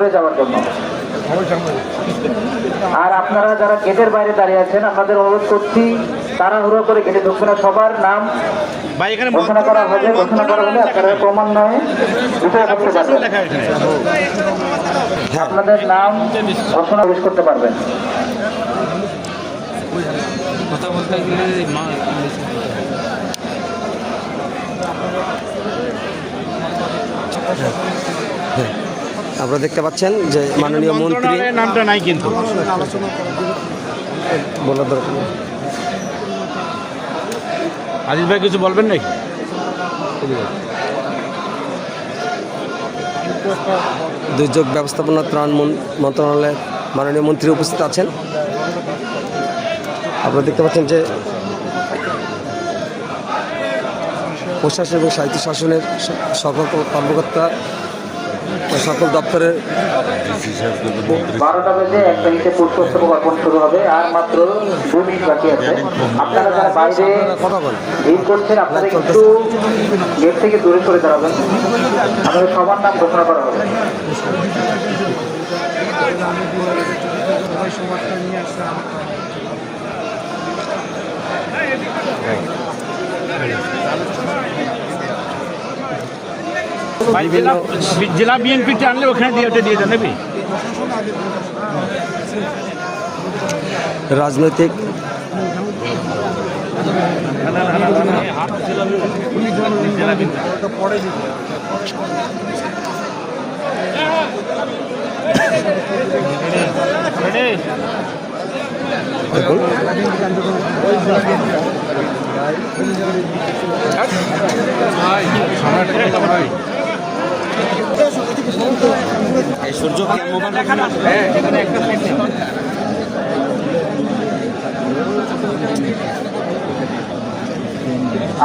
ভিতরে যাওয়ার জন্য। আর আপনারা যারা গেটের বাইরে দাঁড়িয়ে আছেন, আপনাদের অনুরোধ করছি তাড়াহুড়ো করে গেটে ঢুকবে না। সবার নাম ঘোষণা করা হবে, ঘোষণা করা হলে আপনারা ক্রমান্বয়ে ভিতরে ঢুকতে পারবেন। আপনাদের নাম ঘোষণা প্রবেশ করতে পারবেন। আপনারা দেখতে পাচ্ছেন যে মাননীয় মন্ত্রী নামটা নাই কিন্তু বলার দরকার নেই। আজিজ ভাই কিছু বলবেন নাকি? দুর্যোগ ব্যবস্থাপনা ত্রাণ মন্ত্রণালয়ের মাননীয় মন্ত্রী উপস্থিত আছেন। আপনারা দেখতে পাচ্ছেন যে প্রশাসন এবং সাহিত্য শাসনের সকল কর্মকর্তা সকল দপ্তরের 12টা বেজে 1 মিনিটে পুষ্পস্তবক অর্পণ শুরু হবে। আর মাত্র 2 মিনিট বাকি আছে। আপনারা যারা বাইরে ভিড় করছেন, আপনারা একটু গেট থেকে দূরে সরে দাঁড়াবেন। আপনাদের সবার নাম ঘোষণা করা হবে। জেলা বিএনপিতে আনলে ওখানে দিয়ে ওটা দিয়ে দেন নেবি। রাজনৈতিক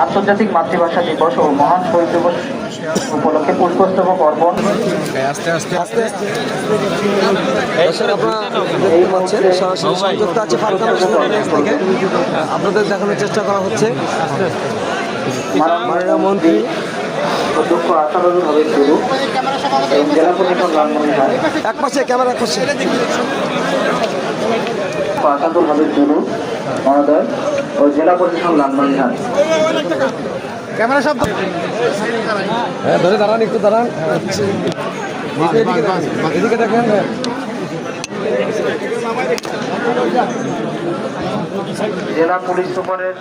আন্তর্জাতিক মাতৃভাষা দিবস ও মহান শহীদ দিবস উপলক্ষে পুষ্পস্তবক অর্পণ। আপনাদের দেখানোর চেষ্টা করা হচ্ছে। মাননীয় মন্ত্রী অধ্যক্ষ আসাদুল হাবিব শুরু এবং জেলা প্রশাসক লালমনিরহাট এক পাশে ক্যামেরা করছে আসাদুল হাবিব শুরু মহোদয় ও জেলা প্রশাসক লালমনিরহাট। ক্যামেরা সব হ্যাঁ ধরে দাঁড়ান, একটু দাঁড়ান, এদিকে দেখেন। জেলা পুলিশ সুপারের